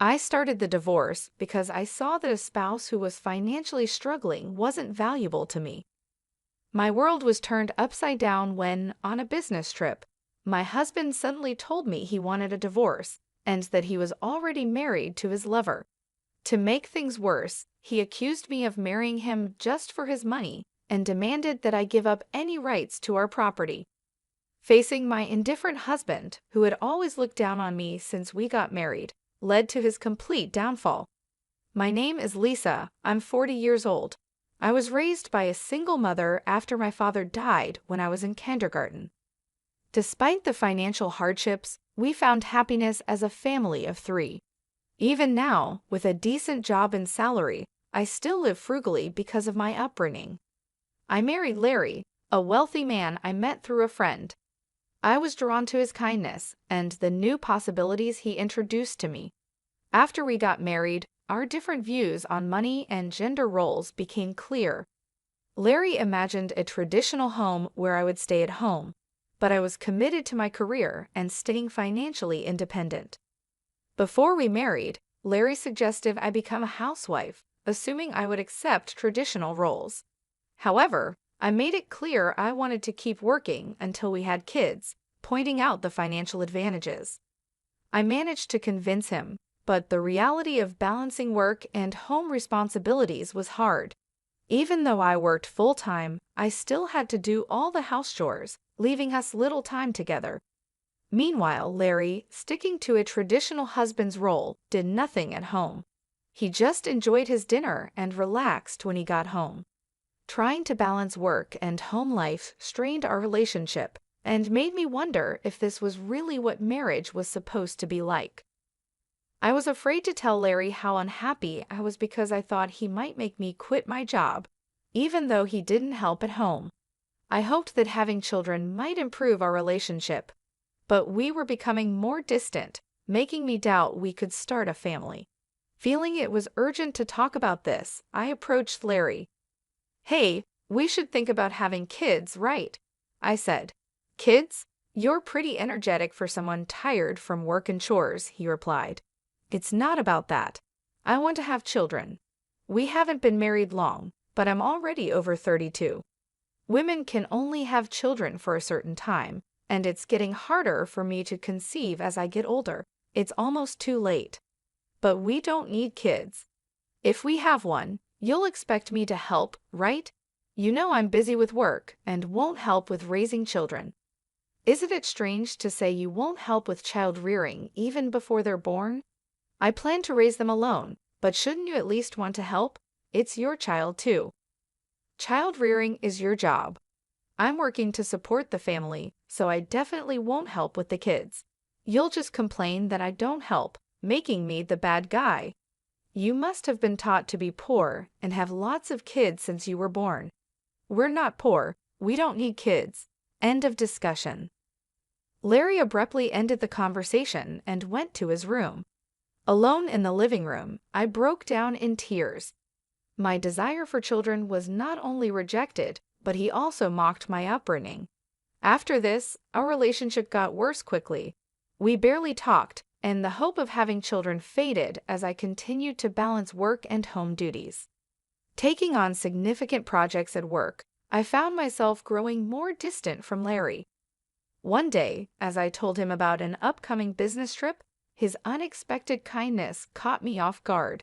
I started the divorce because I saw that a spouse who was financially struggling wasn't valuable to me. My world was turned upside down when, on a business trip, my husband suddenly told me he wanted a divorce and that he was already married to his lover. To make things worse, he accused me of marrying him just for his money and demanded that I give up any rights to our property. Facing my indifferent husband, who had always looked down on me since we got married, led to his complete downfall. My name is Lisa. I'm 40 years old. I was raised by a single mother after my father died when I was in kindergarten. Despite the financial hardships, we found happiness as a family of 3. Even now, with a decent job and salary, I still live frugally because of my upbringing. I married Larry, a wealthy man I met through a friend. I was drawn to his kindness and the new possibilities he introduced to me. After we got married, our different views on money and gender roles became clear. Larry imagined a traditional home where I would stay at home, but I was committed to my career and staying financially independent. Before we married, Larry suggested I become a housewife, assuming I would accept traditional roles. However, I made it clear I wanted to keep working until we had kids, pointing out the financial advantages. I managed to convince him, but the reality of balancing work and home responsibilities was hard. Even though I worked full-time, I still had to do all the house chores, leaving us little time together. Meanwhile, Larry, sticking to a traditional husband's role, did nothing at home. He just enjoyed his dinner and relaxed when he got home. Trying to balance work and home life strained our relationship and made me wonder if this was really what marriage was supposed to be like. I was afraid to tell Larry how unhappy I was because I thought he might make me quit my job, even though he didn't help at home. I hoped that having children might improve our relationship, but we were becoming more distant, making me doubt we could start a family. Feeling it was urgent to talk about this, I approached Larry. "Hey, we should think about having kids, right?" I said. "Kids? You're pretty energetic for someone tired from work and chores," he replied. "It's not about that. I want to have children. We haven't been married long, but I'm already over 32. Women can only have children for a certain time, and it's getting harder for me to conceive as I get older. It's almost too late. But we don't need kids. If we have one, you'll expect me to help, right? You know I'm busy with work and won't help with raising children. Isn't it strange to say you won't help with child rearing even before they're born? I plan to raise them alone, but shouldn't you at least want to help? It's your child too. Child rearing is your job. I'm working to support the family, so I definitely won't help with the kids. You'll just complain that I don't help, making me the bad guy. You must have been taught to be poor and have lots of kids since you were born. We're not poor. We don't need kids. End of discussion. Larry abruptly ended the conversation and went to his room. Alone in the living room, I broke down in tears. My desire for children was not only rejected, but he also mocked my upbringing. After this, our relationship got worse quickly. We barely talked, and the hope of having children faded as I continued to balance work and home duties. Taking on significant projects at work, I found myself growing more distant from Larry. One day, as I told him about an upcoming business trip, his unexpected kindness caught me off guard.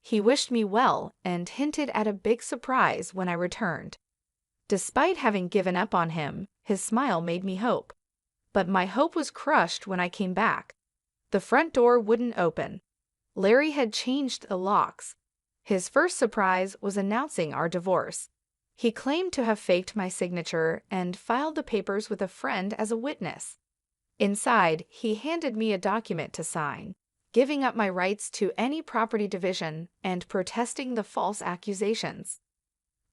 He wished me well and hinted at a big surprise when I returned. Despite having given up on him, his smile made me hope. But my hope was crushed when I came back. The front door wouldn't open. Larry had changed the locks. His first surprise was announcing our divorce. He claimed to have faked my signature and filed the papers with a friend as a witness. Inside, he handed me a document to sign, giving up my rights to any property division and protesting the false accusations.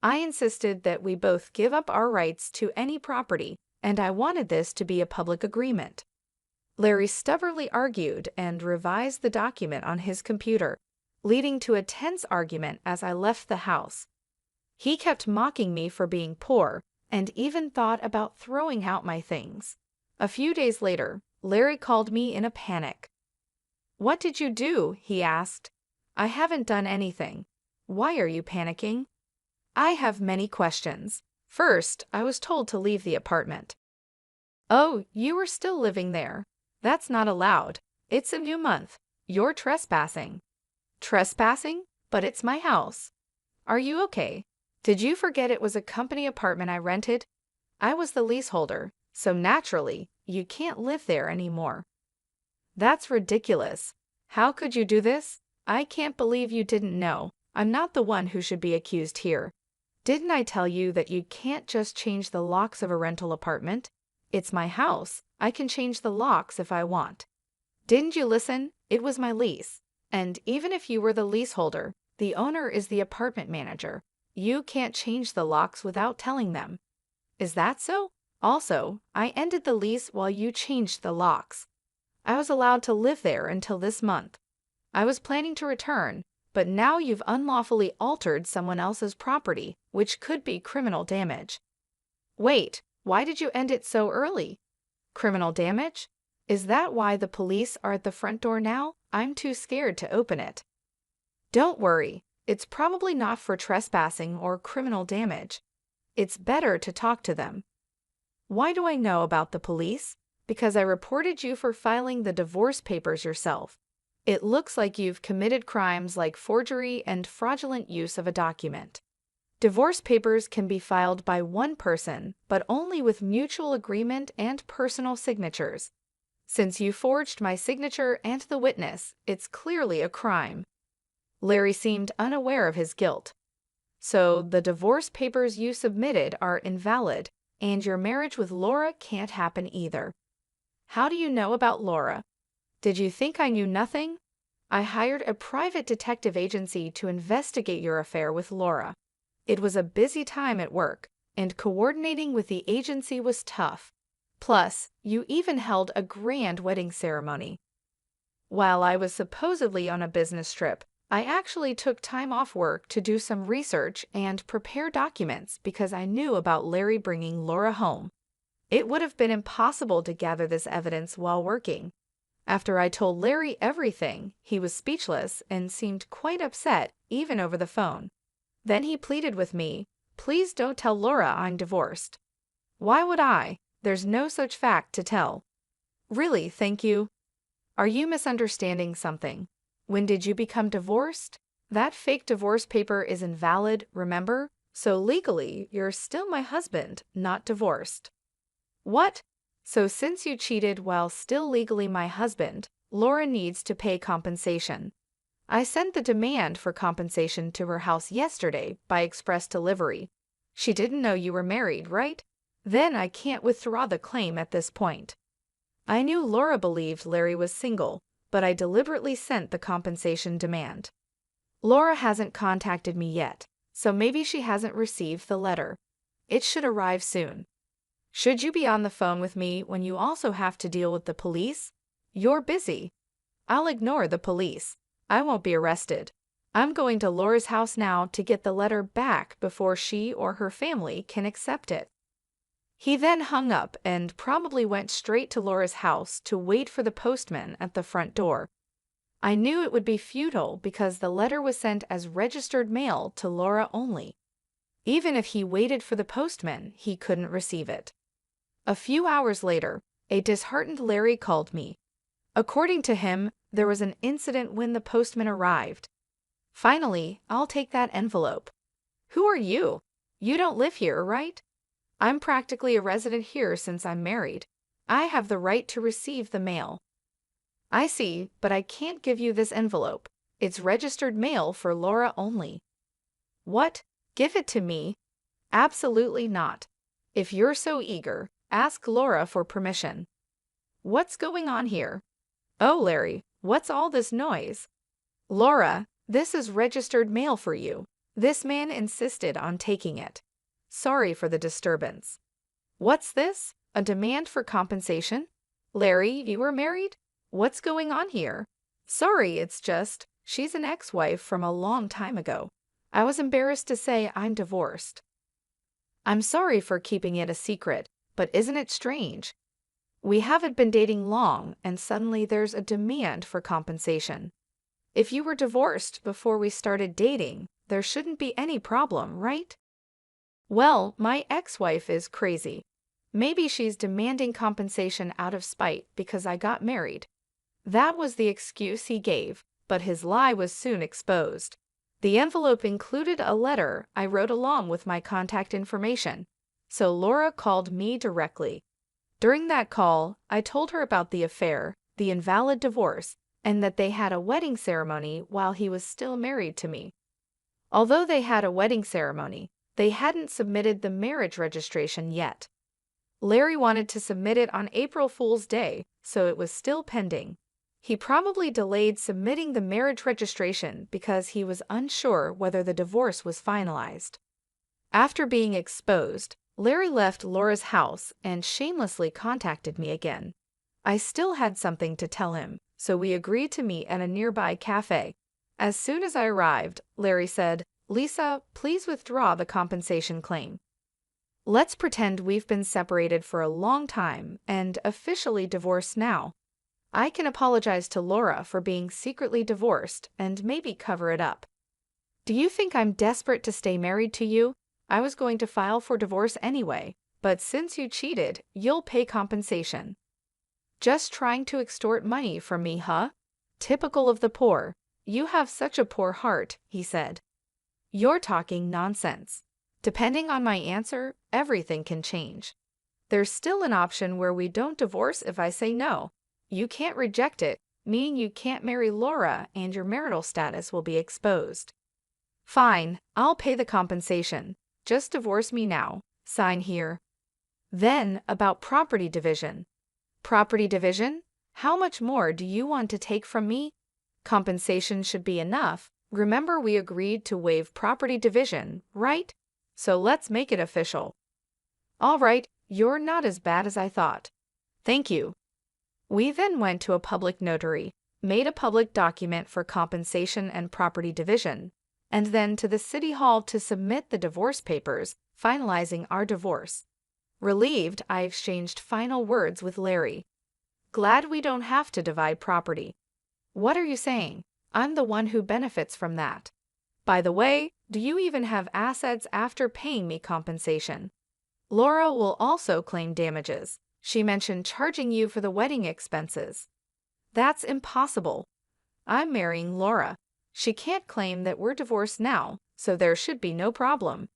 I insisted that we both give up our rights to any property, and I wanted this to be a public agreement. Larry stubbornly argued and revised the document on his computer, leading to a tense argument as I left the house. He kept mocking me for being poor and even thought about throwing out my things. A few days later, Larry called me in a panic. What did you do? He asked. I haven't done anything. Why are you panicking? I have many questions. First, I was told to leave the apartment. Oh, you were still living there. That's not allowed. It's a new month. You're trespassing. Trespassing? But it's my house. Are you okay? Did you forget it was a company apartment I rented? I was the leaseholder, so naturally, you can't live there anymore. That's ridiculous. How could you do this? I can't believe you didn't know. I'm not the one who should be accused here. Didn't I tell you that you can't just change the locks of a rental apartment? It's my house. I can change the locks if I want. Didn't you listen? It was my lease. And even if you were the leaseholder, the owner is the apartment manager. You can't change the locks without telling them. Is that so? Also, I ended the lease while you changed the locks. I was allowed to live there until this month. I was planning to return, but now you've unlawfully altered someone else's property, which could be criminal damage. Wait, why did you end it so early? Criminal damage? Is that why the police are at the front door now? I'm too scared to open it. Don't worry, it's probably not for trespassing or criminal damage. It's better to talk to them. Why do I know about the police? Because I reported you for filing the divorce papers yourself. It looks like you've committed crimes like forgery and fraudulent use of a document. Divorce papers can be filed by one person, but only with mutual agreement and personal signatures. Since you forged my signature and the witness, it's clearly a crime. Larry seemed unaware of his guilt. So the divorce papers you submitted are invalid, and your marriage with Laura can't happen either. How do you know about Laura? Did you think I knew nothing? I hired a private detective agency to investigate your affair with Laura. It was a busy time at work, and coordinating with the agency was tough. Plus, you even held a grand wedding ceremony. While I was supposedly on a business trip, I actually took time off work to do some research and prepare documents because I knew about Larry bringing Laura home. It would have been impossible to gather this evidence while working. After I told Larry everything, he was speechless and seemed quite upset, even over the phone. Then he pleaded with me, "Please don't tell Laura I'm divorced." Why would I? There's no such fact to tell. Really, thank you. Are you misunderstanding something? When did you become divorced? That fake divorce paper is invalid, remember? So legally, you're still my husband, not divorced. What? So since you cheated while still legally my husband, Laura needs to pay compensation. I sent the demand for compensation to her house yesterday by express delivery. She didn't know you were married, right? Then I can't withdraw the claim at this point. I knew Laura believed Larry was single, but I deliberately sent the compensation demand. Laura hasn't contacted me yet, so maybe she hasn't received the letter. It should arrive soon. Should you be on the phone with me when you also have to deal with the police? You're busy. I'll ignore the police. I won't be arrested. I'm going to Laura's house now to get the letter back before she or her family can accept it. He then hung up and probably went straight to Laura's house to wait for the postman at the front door. I knew it would be futile because the letter was sent as registered mail to Laura only. Even if he waited for the postman, he couldn't receive it. A few hours later, a disheartened Larry called me. According to him, there was an incident when the postman arrived. Finally, I'll take that envelope. Who are you? You don't live here, right? I'm practically a resident here since I'm married. I have the right to receive the mail. I see, but I can't give you this envelope. It's registered mail for Laura only. What? Give it to me? Absolutely not. If you're so eager, ask Laura for permission. What's going on here? Oh, Larry, what's all this noise? Laura, this is registered mail for you. This man insisted on taking it. Sorry for the disturbance. What's this? A demand for compensation? Larry, you were married? What's going on here? Sorry, it's just, she's an ex-wife from a long time ago. I was embarrassed to say I'm divorced. I'm sorry for keeping it a secret, but isn't it strange? We haven't been dating long, and suddenly there's a demand for compensation. If you were divorced before we started dating, there shouldn't be any problem, right? Well, my ex-wife is crazy. Maybe she's demanding compensation out of spite because I got married. That was the excuse he gave, but his lie was soon exposed. The envelope included a letter I wrote along with my contact information, so Laura called me directly. During that call, I told her about the affair, the invalid divorce, and that they had a wedding ceremony while he was still married to me. Although they had a wedding ceremony, they hadn't submitted the marriage registration yet. Larry wanted to submit it on April Fool's Day, so it was still pending. He probably delayed submitting the marriage registration because he was unsure whether the divorce was finalized. After being exposed, Larry left Laura's house and shamelessly contacted me again. I still had something to tell him, so we agreed to meet at a nearby cafe. As soon as I arrived, Larry said, "Lisa, please withdraw the compensation claim. Let's pretend we've been separated for a long time and officially divorced now. I can apologize to Laura for being secretly divorced and maybe cover it up. Do you think I'm desperate to stay married to you? I was going to file for divorce anyway, but since you cheated, you'll pay compensation." Just trying to extort money from me, huh? Typical of the poor. You have such a poor heart, he said. You're talking nonsense. Depending on my answer, everything can change. There's still an option where we don't divorce if I say no. You can't reject it, meaning you can't marry Laura and your marital status will be exposed. Fine, I'll pay the compensation. Just divorce me now. Sign here. Then, about property division. Property division? How much more do you want to take from me? Compensation should be enough. Remember, we agreed to waive property division, right? So let's make it official. All right, you're not as bad as I thought. Thank you. We then went to a public notary, made a public document for compensation and property division, and then to the city hall to submit the divorce papers, finalizing our divorce. Relieved, I exchanged final words with Larry. Glad we don't have to divide property. What are you saying? I'm the one who benefits from that. By the way, do you even have assets after paying me compensation? Laura will also claim damages. She mentioned charging you for the wedding expenses. That's impossible. I'm marrying Laura. She can't claim that we're divorced now, so there should be no problem.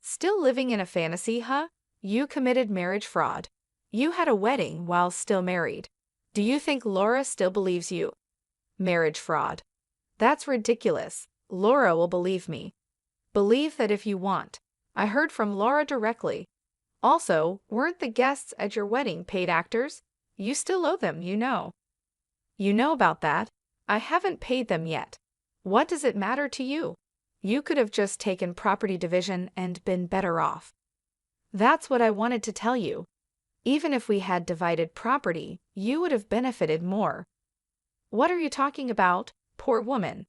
Still living in a fantasy, huh? You committed marriage fraud. You had a wedding while still married. Do you think Laura still believes you? Marriage fraud. That's ridiculous. Laura will believe me. Believe that if you want. I heard from Laura directly. Also, weren't the guests at your wedding paid actors? You still owe them, you know. You know about that? I haven't paid them yet. What does it matter to you? You could have just taken property division and been better off. That's what I wanted to tell you. Even if we had divided property, you would have benefited more. What are you talking about, poor woman?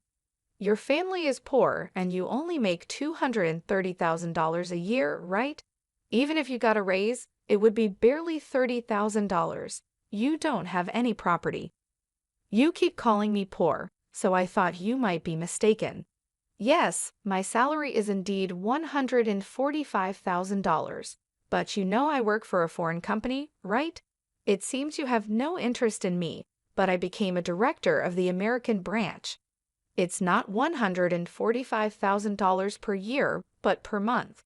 Your family is poor and you only make $230,000 a year, right? Even if you got a raise, it would be barely $30,000. You don't have any property. You keep calling me poor, so I thought you might be mistaken. Yes, my salary is indeed $145,000, but you know I work for a foreign company, right? It seems you have no interest in me, but I became a director of the American branch. It's not $145,000 per year, but per month.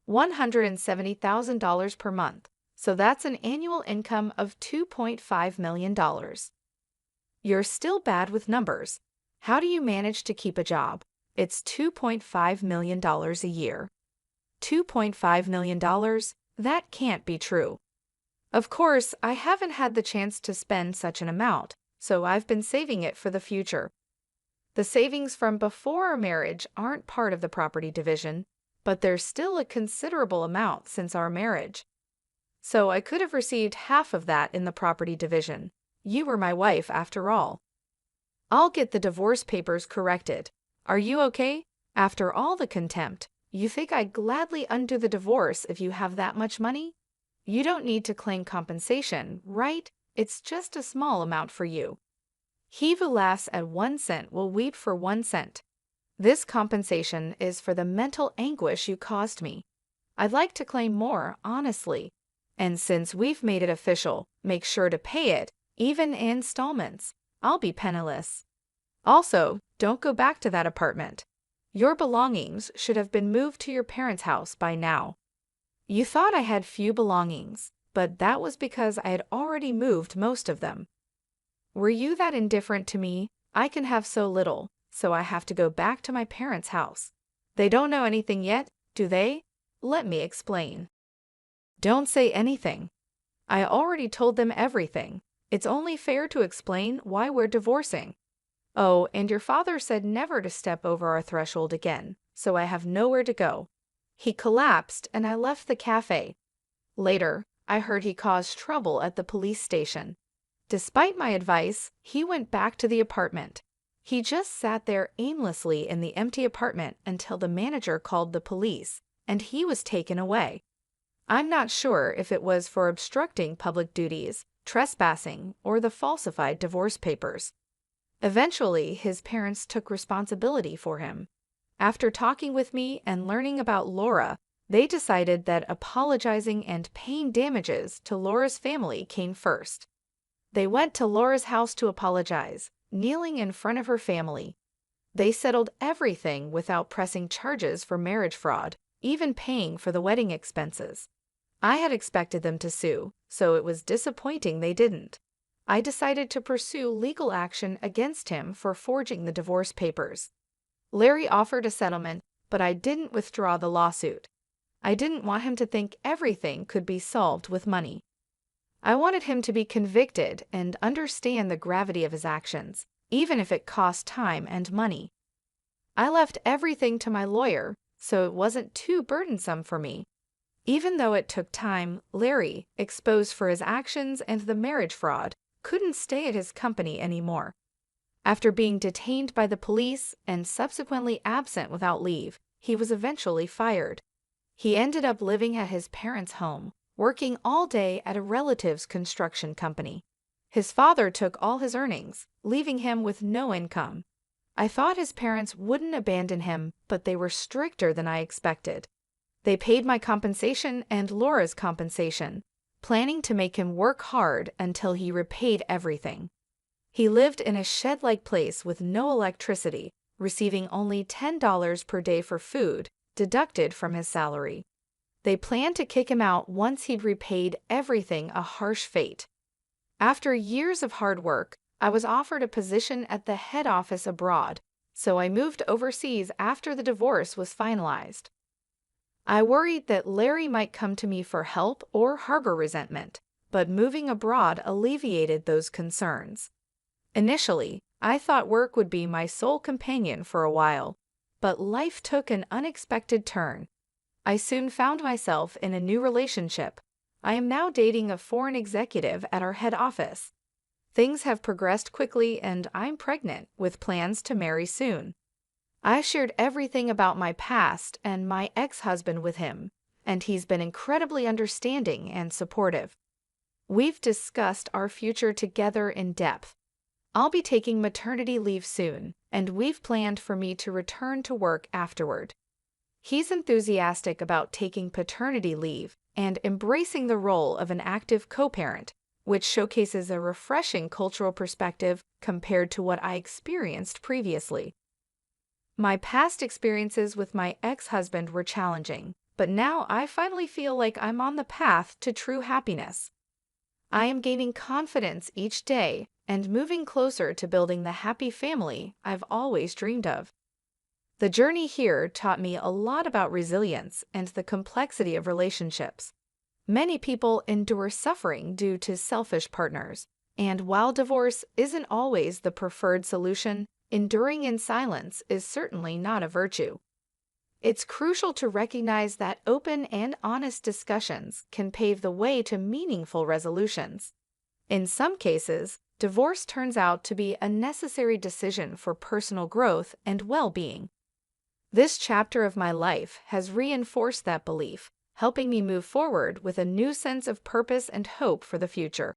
$170,000 per month, so that's an annual income of $2.5 million. You're still bad with numbers. How do you manage to keep a job? It's $2.5 million a year. $2.5 million? That can't be true. Of course, I haven't had the chance to spend such an amount, so I've been saving it for the future. The savings from before our marriage aren't part of the property division, but there's still a considerable amount since our marriage. So I could have received half of that in the property division. You were my wife after all. I'll get the divorce papers corrected. Are you okay? After all the contempt, you think I'd gladly undo the divorce if you have that much money? You don't need to claim compensation, right? It's just a small amount for you. He who laughs at 1 cent will weep for 1 cent. This compensation is for the mental anguish you caused me. I'd like to claim more, honestly. And since we've made it official, make sure to pay it, even in installments. I'll be penniless. Also, don't go back to that apartment. Your belongings should have been moved to your parents' house by now. You thought I had few belongings, but that was because I had already moved most of them. Were you that indifferent to me? I can have so little, so I have to go back to my parents' house. They don't know anything yet, do they? Let me explain. Don't say anything. I already told them everything. It's only fair to explain why we're divorcing. Oh, and your father said never to step over our threshold again, so I have nowhere to go. He collapsed and I left the cafe. Later, I heard he caused trouble at the police station. Despite my advice, he went back to the apartment. He just sat there aimlessly in the empty apartment until the manager called the police, and he was taken away. I'm not sure if it was for obstructing public duties, trespassing, or the falsified divorce papers. Eventually, his parents took responsibility for him. After talking with me and learning about Laura, they decided that apologizing and paying damages to Laura's family came first. They went to Laura's house to apologize, kneeling in front of her family. They settled everything without pressing charges for marriage fraud, even paying for the wedding expenses. I had expected them to sue, so it was disappointing they didn't. I decided to pursue legal action against him for forging the divorce papers. Larry offered a settlement, but I didn't withdraw the lawsuit. I didn't want him to think everything could be solved with money. I wanted him to be convicted and understand the gravity of his actions, even if it cost time and money. I left everything to my lawyer, so it wasn't too burdensome for me. Even though it took time, Larry, exposed for his actions and the marriage fraud, couldn't stay at his company anymore. After being detained by the police and subsequently absent without leave, he was eventually fired. He ended up living at his parents' home, working all day at a relative's construction company. His father took all his earnings, leaving him with no income. I thought his parents wouldn't abandon him, but they were stricter than I expected. They paid my compensation and Laura's compensation, planning to make him work hard until he repaid everything. He lived in a shed-like place with no electricity, receiving only $10 per day for food, deducted from his salary. They planned to kick him out once he'd repaid everything, a harsh fate. After years of hard work, I was offered a position at the head office abroad, so I moved overseas after the divorce was finalized. I worried that Larry might come to me for help or harbor resentment, but moving abroad alleviated those concerns. Initially, I thought work would be my sole companion for a while, but life took an unexpected turn. I soon found myself in a new relationship. I am now dating a foreign executive at our head office. Things have progressed quickly and I'm pregnant with plans to marry soon. I shared everything about my past and my ex-husband with him, and he's been incredibly understanding and supportive. We've discussed our future together in depth. I'll be taking maternity leave soon, and we've planned for me to return to work afterward. He's enthusiastic about taking paternity leave and embracing the role of an active co-parent, which showcases a refreshing cultural perspective compared to what I experienced previously. My past experiences with my ex-husband were challenging, but now I finally feel like I'm on the path to true happiness. I am gaining confidence each day and moving closer to building the happy family I've always dreamed of. The journey here taught me a lot about resilience and the complexity of relationships. Many people endure suffering due to selfish partners, and while divorce isn't always the preferred solution, enduring in silence is certainly not a virtue. It's crucial to recognize that open and honest discussions can pave the way to meaningful resolutions. In some cases, divorce turns out to be a necessary decision for personal growth and well-being. This chapter of my life has reinforced that belief, helping me move forward with a new sense of purpose and hope for the future.